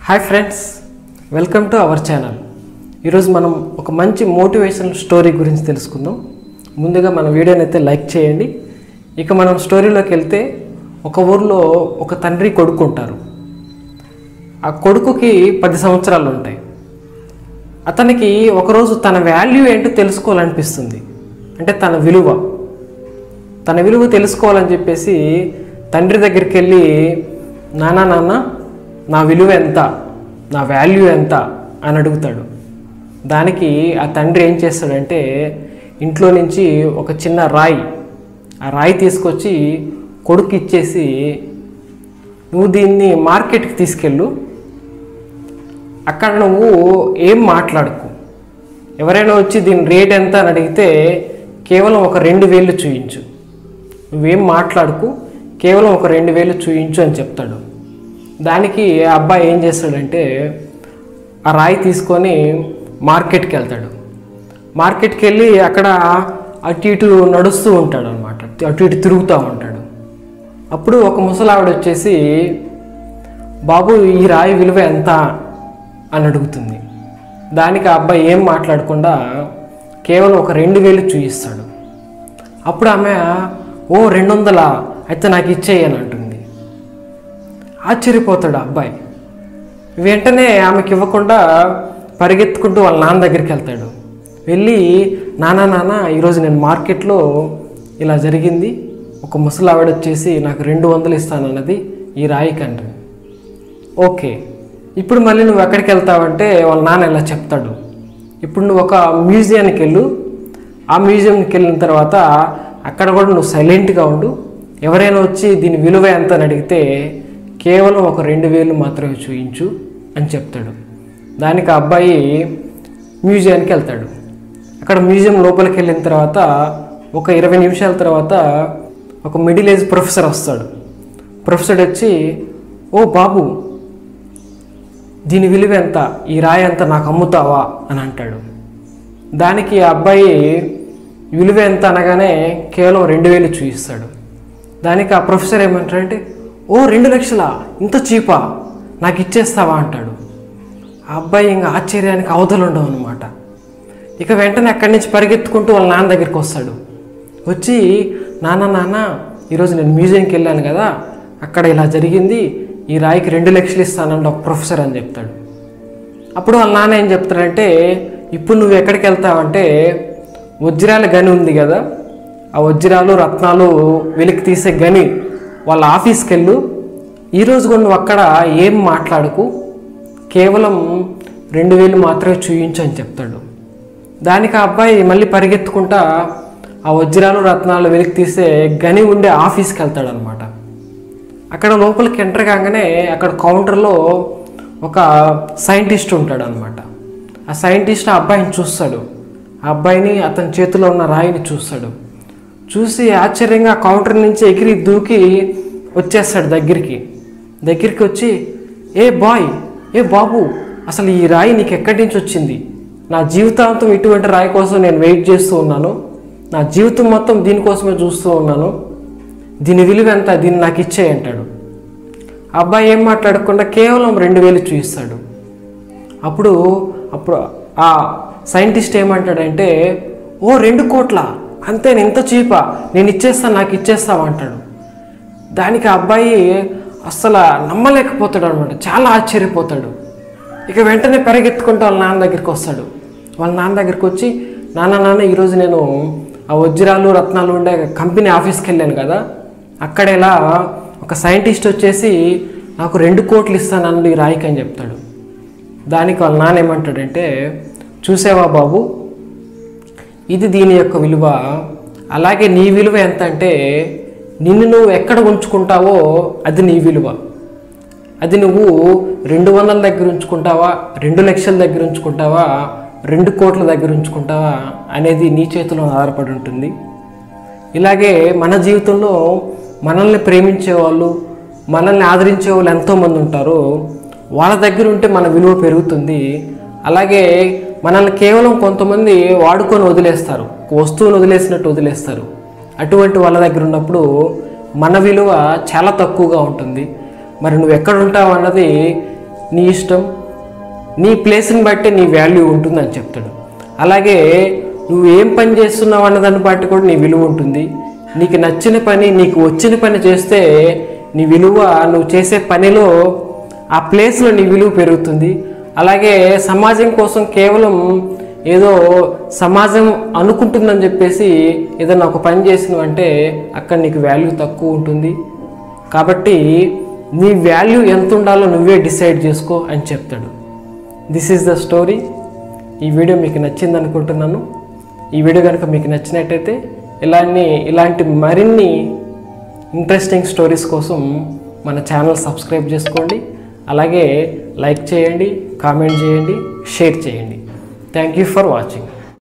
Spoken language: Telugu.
Hi friends, welcome to our channel. ఈరోజు మనం ఒక మంచి మోటివేషనల్ స్టోరీ గురించి తెలుసుకుందాం. ముందుగా మన వీడియోని అయితే లైక్ చేయండి. ఇక మనం స్టోరీలోకి వెళ్తే, ఒక ఊర్లో ఒక తండ్రి కొడుకు ఉంటారు. ఆ కొడుకుకి 10 సంవత్సరాలు ఉంటాయి. అతనికి ఒకరోజు తన వాల్యూ ఏంటో తెలుసుకోవాలనిపిస్తుంది. అంటే తన విలువ తెలుసుకోవాలని చెప్పేసి తండ్రి దగ్గరికి వెళ్ళి, నాన్న నా విలువ ఎంత, నా వాల్యూ ఎంత అని అడుగుతాడు. దానికి ఆ తండ్రి ఏం చేస్తాడంటే, ఇంట్లో నుంచి ఒక చిన్న రాయి తీసుకొచ్చి కొడుకు ఇచ్చేసి, నువ్వు దీన్ని మార్కెట్కి తీసుకెళ్ళు, అక్కడ నువ్వు ఏం మాట్లాడుకు, ఎవరైనా వచ్చి దీని రేట్ ఎంత అని అడిగితే కేవలం ఒక 2,000 చూయించు, నువ్వేం మాట్లాడుకు, కేవలం ఒక 2,000 చూయించు అని చెప్తాడు. దానికి ఆ అబ్బాయి ఏం చేస్తాడంటే, ఆ రాయి తీసుకొని మార్కెట్కి వెళ్తాడు. మార్కెట్కి వెళ్ళి అక్కడ అటు ఇటు నడుస్తూ ఉంటాడు అనమాట, అటు ఇటు తిరుగుతూ ఉంటాడు. అప్పుడు ఒక ముసలావిడ వచ్చేసి, బాబు ఈ రాయి విలువ ఎంత అని అడుగుతుంది. దానికి ఆ అబ్బాయి ఏం మాట్లాడకుండా కేవలం ఒక 2,000 చూయిస్తాడు. అప్పుడు ఆమె, ఓ 200 అయితే నాకు ఇచ్చేయని అంటుంది. ఆశ్చర్యపోతాడు అబ్బాయి. వెంటనే ఆమెకి ఇవ్వకుండా పరిగెత్తుకుంటూ వాళ్ళ నాన్న దగ్గరికి వెళ్తాడు. వెళ్ళి, నాన్న ఈరోజు నేను మార్కెట్లో ఇలా జరిగింది, ఒక ముసలావిడ వచ్చేసి నాకు 200 ఇస్తానన్నది ఈ రాయికి అంటుంది. ఓకే, ఇప్పుడు మళ్ళీ నువ్వు ఎక్కడికి వెళ్తావంటే వాళ్ళ నాన్న ఇలా చెప్తాడు, ఇప్పుడు నువ్వు ఒక మ్యూజియానికి వెళ్ళు, ఆ మ్యూజియంకి వెళ్ళిన తర్వాత అక్కడ కూడా నువ్వు సైలెంట్గా ఉండు, ఎవరైనా వచ్చి దీని విలువ ఎంత అని అడిగితే కేవలం ఒక 2,000 మాత్రమే చూయించు అని చెప్తాడు. దానికి ఆ అబ్బాయి మ్యూజియానికి వెళ్తాడు. అక్కడ మ్యూజియం లోపలికి వెళ్ళిన తర్వాత ఒక 20 నిమిషాల తర్వాత ఒక మిడిల్ ఏజ్ ప్రొఫెసర్ వస్తాడు. ప్రొఫెసర్ వచ్చి, ఓ బాబు దీని విలువ ఎంత, ఈ రాయి ఎంత నాకు అమ్ముతావా అని అంటాడు. దానికి ఆ అబ్బాయి విలువ ఎంత అనగానే కేవలం 2,000 చూపిస్తాడు. దానికి ఆ ప్రొఫెసర్ ఏమంటాడంటే, ఓ 2 లక్షలా, ఇంత చీపా, నాకు ఇచ్చేస్తావా అంటాడు. ఆ అబ్బాయి ఇంకా ఆశ్చర్యానికి అవధులు ఉండవు అనమాట. ఇక వెంటనే అక్కడి నుంచి పరిగెత్తుకుంటూ వాళ్ళ నాన్న దగ్గరికి వస్తాడు. వచ్చి, నాన్న ఈరోజు నేను మ్యూజియంకి వెళ్ళాను కదా, అక్కడ ఇలా జరిగింది, ఈ రాయికి 2 లక్షలు ఇస్తానండి ఒక ప్రొఫెసర్ అని చెప్తాడు. అప్పుడు వాళ్ళ నాన్న ఏం చెప్తాడంటే, ఇప్పుడు నువ్వు ఎక్కడికి వెళ్తావంటే, వజ్రాల గని ఉంది కదా, ఆ వజ్రాలు రత్నాలు వెలికి తీసే గని వాళ్ళ ఆఫీస్కి వెళ్ళు, ఈరోజు కూడా నువ్వు అక్కడ ఏం మాట్లాడుకు, కేవలం 2,000 మాత్రమే చూయించు అని చెప్తాడు. దానికి ఆ అబ్బాయి మళ్ళీ పరిగెత్తుకుంటా ఆ వజ్రాలు రత్నాలు వెలికి తీసే గని ఉండే ఆఫీస్కి వెళ్తాడు అనమాట. అక్కడ లోపలికి ఎంటర్ కాగానే అక్కడ కౌంటర్లో ఒక సైంటిస్ట్ ఉంటాడు అనమాట. ఆ సైంటిస్ట్ ఆ అబ్బాయిని చూస్తాడు. ఆ అబ్బాయిని, అతని చేతిలో ఉన్న రాయిని చూస్తాడు. చూసి ఆశ్చర్యంగా కౌంటర్ నుంచి ఎగిరి దూకి వచ్చేస్తాడు దగ్గరికి వచ్చి, ఏ బాబు అసలు ఈ రాయి నీకు ఎక్కడి నుంచి వచ్చింది, నా జీవితాంతం ఇటువంటి రాయి కోసం నేను వెయిట్ చేస్తూ ఉన్నాను, నా జీవితం మొత్తం దీనికోసమే చూస్తూ ఉన్నాను, దీని విలువ ఎంత, దీన్ని నాకు ఇచ్చేయి అంటాడు. అబ్బాయి ఏం మాట్లాడకుండా కేవలం 2,000 చూపిస్తాడు. అప్పుడు ఆ సైంటిస్ట్ ఏమంటాడంటే, ఓ 2 కోట్ల, అంతే, ఇంత చీపా, నేను ఇచ్చేస్తాను, నాకు ఇచ్చేస్తావు అంటాడు. దానికి ఆ అబ్బాయి అస్సలు నమ్మలేకపోతాడు అనమాట, చాలా ఆశ్చర్యపోతాడు. ఇక వెంటనే పరిగెత్తుకుంటూ వాళ్ళ నాన్న దగ్గరికి వస్తాడు. వాళ్ళ నాన్న దగ్గరికి వచ్చి, నాన్న ఈరోజు నేను ఆ వజ్రాలు రత్నాలు ఉండే కంపెనీ ఆఫీస్కి వెళ్ళాను కదా, అక్కడ ఇలా ఒక సైంటిస్ట్ వచ్చేసి నాకు 2 కోట్లు ఇస్తానని ఈ రాయికి అని చెప్తాడు. దానికి వాళ్ళ నాన్న ఏమంటాడంటే, చూసావా బాబు, ఇది దీని యొక్క విలువ, అలాగే నీ విలువ ఎంత అంటే, నిన్ను నువ్వు ఎక్కడ ఉంచుకుంటావో అది నీ విలువ. అది నువ్వు 200 దగ్గర ఉంచుకుంటావా, 2 లక్షల దగ్గర ఉంచుకుంటావా, 2 కోట్ల దగ్గర ఉంచుకుంటావా అనేది నీ చేతిలో ఆధారపడి ఉంటుంది. ఇలాగే మన జీవితంలో మనల్ని ప్రేమించే వాళ్ళు, మనల్ని ఆదరించే వాళ్ళు ఎంతోమంది ఉంటారు. వాళ్ళ దగ్గర ఉంటే మన విలువ పెరుగుతుంది. అలాగే మనల్ని కేవలం కొంతమంది వాడుకొని వదిలేస్తారు, వస్తువును వదిలేసినట్టు వదిలేస్తారు. అటువంటి వాళ్ళ దగ్గర ఉన్నప్పుడు మన విలువ చాలా తక్కువగా ఉంటుంది. మరి నువ్వు ఎక్కడ ఉంటావు అన్నది నీ ఇష్టం, నీ ప్లేస్ని బట్టి నీ వాల్యూ ఉంటుందని చెప్తాడు. అలాగే నువ్వు ఏం పని చేస్తున్నావు అన్నదాన్ని బట్టి కూడా నీ విలువ ఉంటుంది. నీకు నచ్చిన పని, నీకు వచ్చిన పని చేస్తే నీ విలువ, నువ్వు చేసే పనిలో ఆ ప్లేస్లో నీ విలువ పెరుగుతుంది. అలాగే సమాజం కోసం కేవలం ఏదో సమాజం అనుకుంటుందని చెప్పేసి ఏదైనా ఒక పని చేసినావు అంటే అక్కడ నీకు వాల్యూ తక్కువ ఉంటుంది. కాబట్టి నీ వాల్యూ ఎంత ఉండాలో నువ్వే డిసైడ్ చేసుకో అని చెప్తాడు. This is the story. ఈ వీడియో మీకు నచ్చింది అనుకుంటున్నాను. ఈ వీడియో కనుక మీకు నచ్చినట్టయితే ఇలాంటి మరిన్ని ఇంట్రెస్టింగ్ స్టోరీస్ కోసం మన ఛానల్ సబ్స్క్రైబ్ చేసుకోండి. అలాగే లైక్ చేయండి, కామెంట్ చేయండి, షేర్ చేయండి. Thank you for watching.